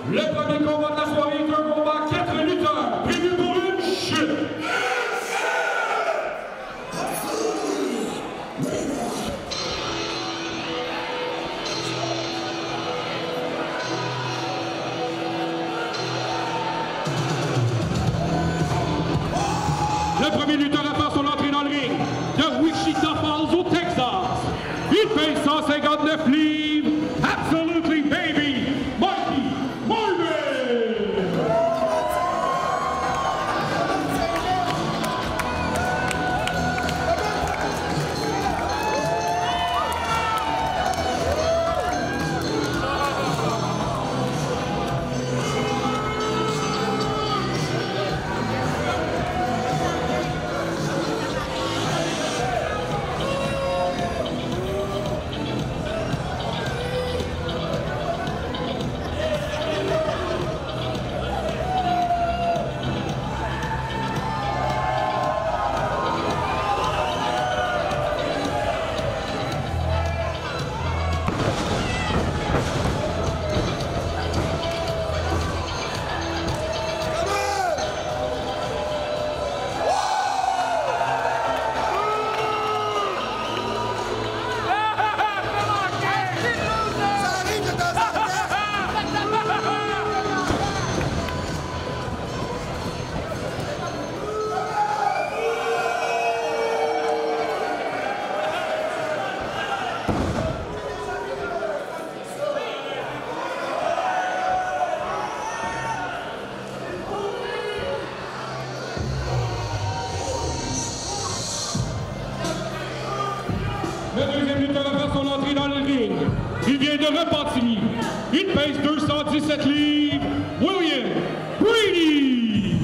Le premier combat de la soirée est un combat 4 lutteurs, prévu pour une chute. Le premier lutteur à faire son entrée dans le ring, de Wichita Falls au Texas. Il fait 159 livres. Absolutely baby, Mikey Marvin. Le deuxième lutteur à faire son entrée dans le ring. Il vient de Repentigny. Il pèse 217 livres. William Brady.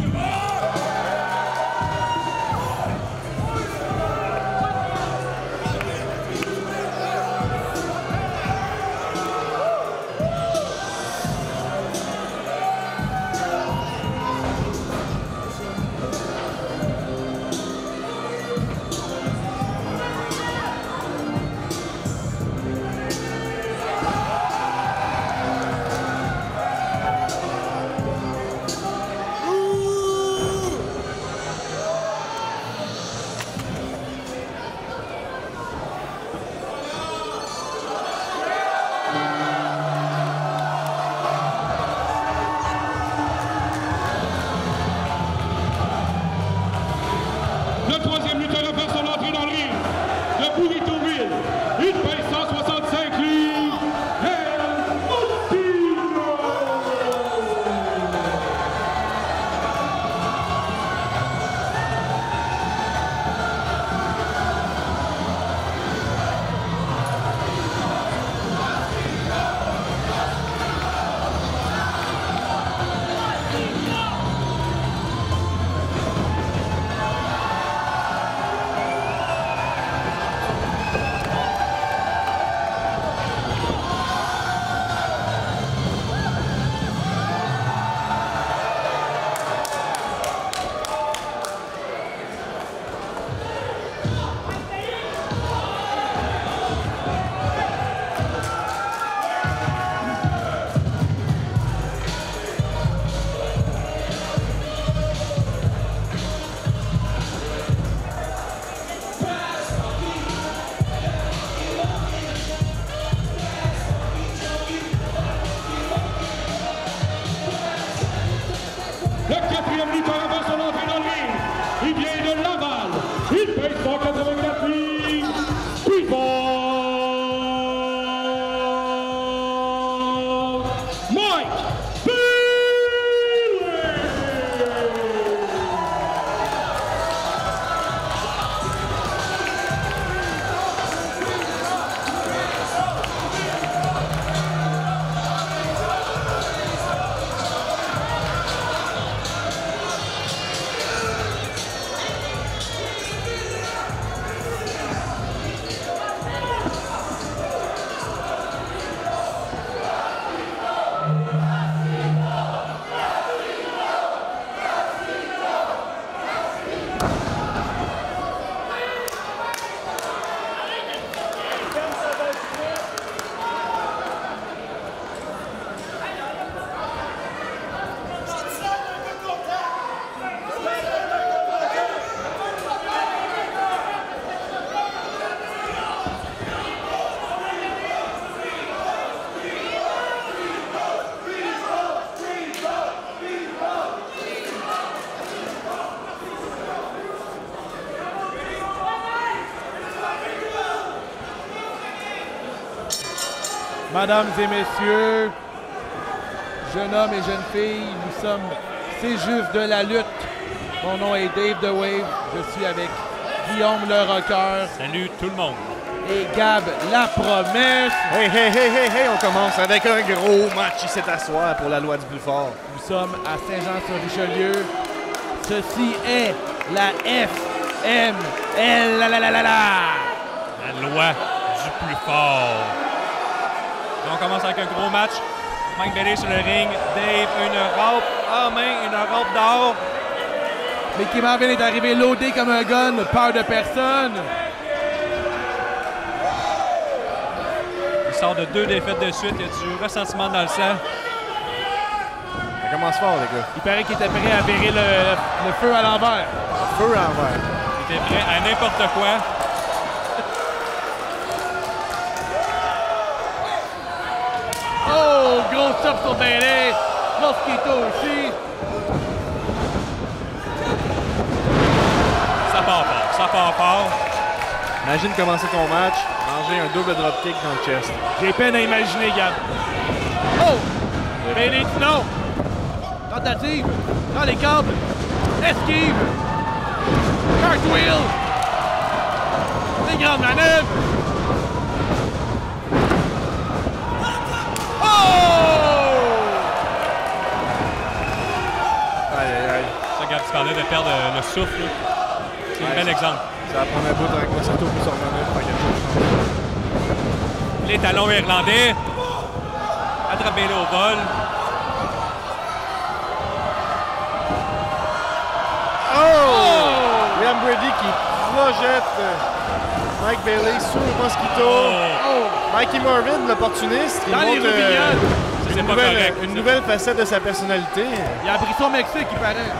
Le troisième lutteur à faire son entrée dans le ring, de Burritoville. Il pèse 165 livres. El Mustino. Le quatrième lutteur à faire son entrée dans le ring. Il vient de Laval. Il pèse 184 livres. Suivant Mike Bailey. Mesdames et messieurs, jeunes hommes et jeunes filles, nous sommes C'est juste de la lutte. Mon nom est Dave The Wave. Je suis avec Guillaume le Rocker. Salut tout le monde. Et Gab la Promesse. Hey, on commence avec un gros match ici à soir pour la loi du plus fort. Nous sommes à Saint-Jean-sur-Richelieu. Ceci est la FML. La loi du plus fort. Et on commence avec un gros match. Mike Bailey sur le ring. Dave, une robe en main, une robe d'or. Mickey Marvin est arrivé loadé comme un gun, peur de personne. Il sort de 2 défaites de suite. Il y a du ressentiment dans le sang. Ça commence fort, les gars. Il paraît qu'il était prêt à virer le feu à l'envers. Feu à l'envers. Il était prêt à n'importe quoi. Oh, gros chop sur Bailey. Mosquito aussi. Ça part fort. Ça part fort. Imagine commencer ton match, manger un double dropkick dans le chest. J'ai peine à imaginer, Gab. Oh! Bailey, non! Tentative. Dans les câbles. Esquive. Cartwheel. Des grandes manœuvres. Ça, Gab, tu parlais de perdre le souffle. C'est un bel exemple. Ça va prendre un bout avec Mosquito pour se revenir pour quelque chose. Les talons irlandais. Attrape Bailey au vol. Oh! William Brady qui projette Mike Bailey sur Mosquito. Mikey Marvin, l'opportuniste, qui Dans les montre roubignoles. C'est pas correct. une nouvelle facette de sa personnalité. Il a appris ça au Mexique, il paraît.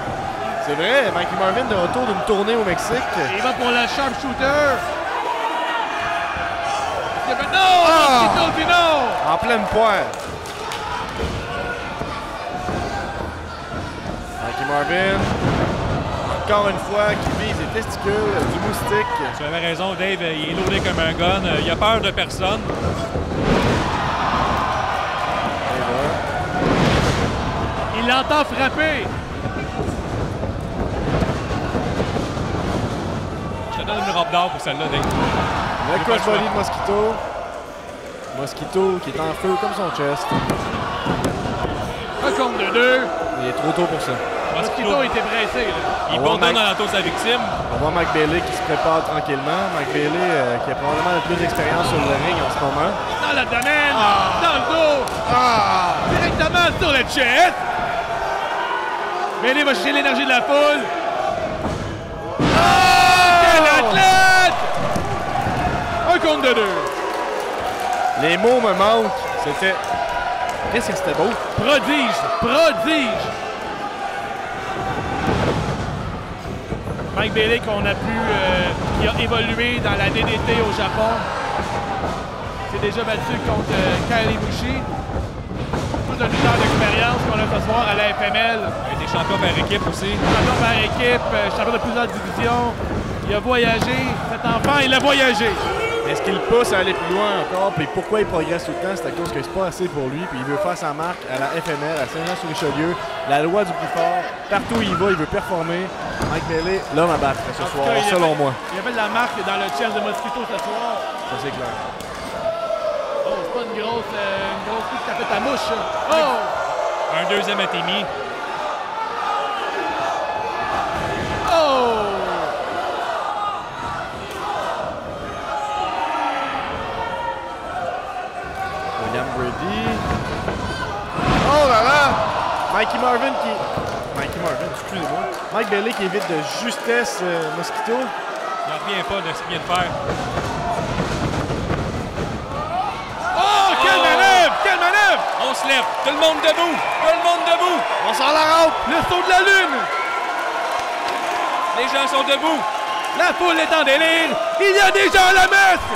C'est vrai, Mikey Marvin de retour d'une tournée au Mexique. Il va pour le sharpshooter. Non! Mosquito dit non! En pleine poire. Mikey Marvin, encore une fois, qui vise les testicules du moustique. Tu avais raison, Dave. Il est lourdé comme un gun. Il a peur de personne. Et voilà. Il l'entend frapper. Je te donne une robe d'or pour celle-là, Dave. Le crossbody de Mosquito. Mosquito qui est en feu comme son chest. Un contre de 2. Il est trop tôt pour ça. Mosquito était pressé. Là. Il On voit bourdonne Mike- dans la tour de sa victime. On voit Mike Bailey qui se prépare tranquillement. Mike Bailey qui a probablement le plus d'expérience sur le ring en ce moment. Dans l'abdomen, dans le dos, directement sur le chest. Bailey va chercher l'énergie de la foule. Quel athlète! Un contre de 2. Les mots me manquent. C'était... Qu'est-ce que c'était beau? Prodige! Prodige! Mike Bailey qu'on a pu... qui a évolué dans la DDT au Japon. C'est déjà battu contre Kyle Ibushi. Tout un lutteur d'expérience qu'on a ce soir à la FML. Il a été champion par équipe aussi. Champion par équipe, champion de plusieurs divisions. Il a voyagé. Cet enfant, il a voyagé. Mais ce qui le pousse à aller plus loin encore, puis pourquoi il progresse tout le temps, c'est à cause que c'est pas assez pour lui, puis il veut faire sa marque à la FML, à Saint-Jean-sur-Richelieu, la loi du plus fort. Partout où il va, il veut performer. Mike Bailey, l'homme à battre ce En tout soir, cas, selon moi. Il y avait de la marque dans le chest de Mosquito ce soir. Ça, c'est clair. Oh, c'est pas une grosse coup de tapette à mouche, ça. Oh! Un deuxième à Timmy. Oh! William Brady. Oh là là! Mikey Marvin, excusez-moi. Mike Bailey qui évite de justesse Mosquito. Il n'en revient pas de ce qu'il vient de faire. Oh! Quelle manœuvre! Quelle manœuvre! On se lève. Tout le monde debout. Tout le monde debout. On sort la rampe! Le saut de la lune! Les gens sont debout. La foule est en délire! Il y a des gens à la messe!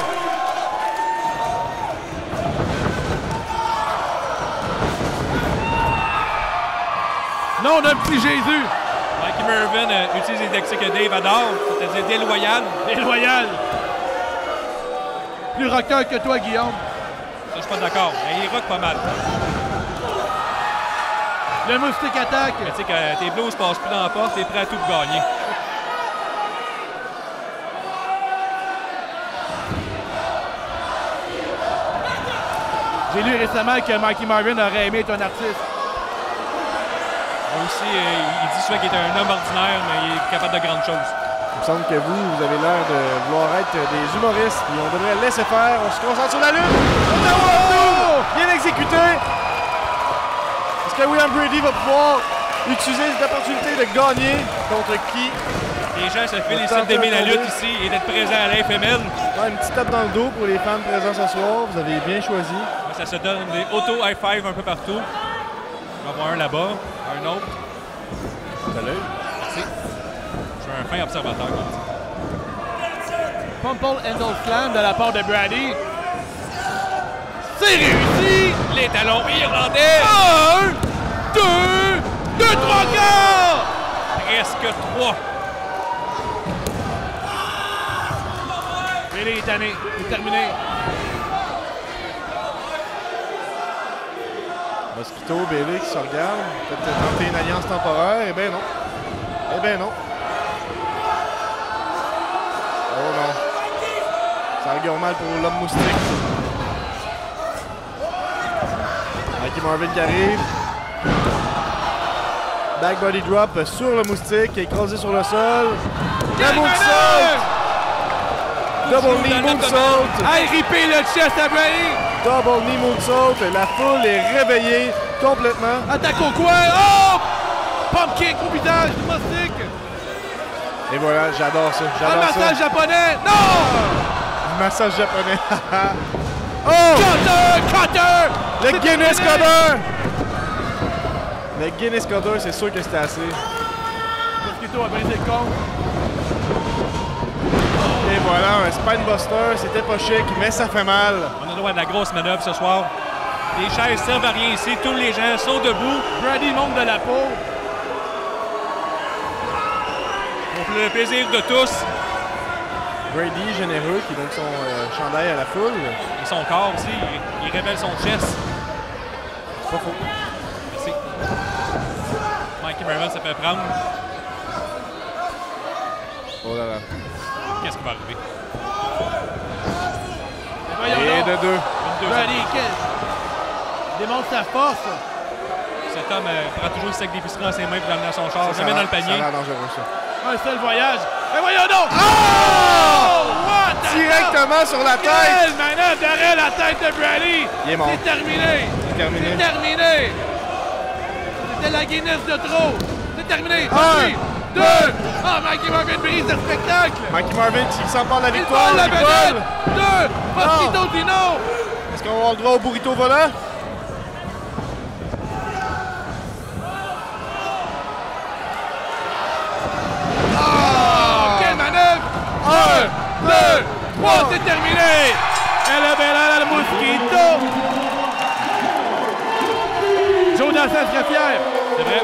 Non, on a un petit Jésus! Mikey Marvin utilise les tactiques que Dave adore, c'est-à-dire déloyal. Déloyal! Plus rocker que toi, Guillaume. Ça, je suis pas d'accord. Mais il rock pas mal. Le Moustique attaque. Mais tu sais, quand tes Blues passent plus dans la porte, t'es prêt à tout pour gagner. J'ai lu récemment que Mikey Marvin aurait aimé être un artiste. Moi aussi, il dit souvent qu'il est un homme ordinaire, mais il est capable de grandes choses. Il me semble que vous avez l'air de vouloir être des humoristes, puis on devrait laisser faire. On se concentre sur la lutte. Oh! Bien exécuté. Est-ce que William Brady va pouvoir utiliser cette opportunité de gagner contre qui? Les gens se félicitent d'aimer la lutte ici et d'être présents à la FML. Ouais, une petite tape dans le dos pour les fans présents ce soir. Vous avez bien choisi. Ça se donne des auto-high-five un peu partout. On va voir un là-bas, un autre. Salut. Merci. Je suis un fin observateur. Pumple Handle Slam de la part de Brady. C'est réussi! Les talons irlandais! 1, 2, 3 quarts! Presque 3. Billy est tanné, il est terminé. Mosquito, Bailey qui se regarde. Peut-être tenter une alliance temporaire. Eh bien non. Eh bien non. Oh non. Ça augure mal pour l'homme moustique. Mikey Marvin qui arrive. Back body drop sur le moustique, écrasé sur le sol. Le moonsault! Double knee moonsault! Hey, ripé le chest à Brady! Double knee moonsault. La foule est réveillée complètement. Attaque au coin! Oh! Pump kick au visage du moustique! Et voilà, j'adore ça. Un J'adore ça. massage japonais! Non! Un massage japonais. Oh! Cutter! Le Guinness Cutter! Le Guinness Cutter, c'est sûr que c'était assez. Mosquito a brisé le compte. Et voilà, un Spinebuster, c'était pas chic, mais ça fait mal. On a droit à de la grosse manœuvre ce soir. Les chaises servent à rien ici. Tous les gens sont debout. Brady monte de la peau. Pour le plaisir de tous. Brady, généreux, qui donne son chandail à la foule. Et son corps aussi. Il révèle son chest. Pas faux. Merci. Mikey Marvin se fait prendre. Oh là là. Qu'est-ce qui va arriver? Voyons Et de deux. Brady, démontre sa force. Cet homme prend toujours le sac d'épicerie dans ses mains pour l'amener à son char. Ça Jamais a dans le l'air- panier. Ça a l'air dangereux, ça. Un seul voyage. Mais voyons donc! Oh! What the Directement sur la tête! Quelle manœuvre derrière la tête de Brady! Il est mort. C'est terminé! C'est terminé. C'est terminé! C'était la Guinness de trop! C'est terminé! Un, 2! Ah, Mikey Marvin brise le spectacle! Mikey Marvin qui s'empare de la Il victoire. vole la il vedette! vole. 2! Mosquito Dino! Est-ce qu'on va avoir le droit au burrito volant? Quelle manœuvre! 1, 2, 3, c'est terminé! Elle est belle à la Mosquito! Joe Dassin serait fier! C'est vrai.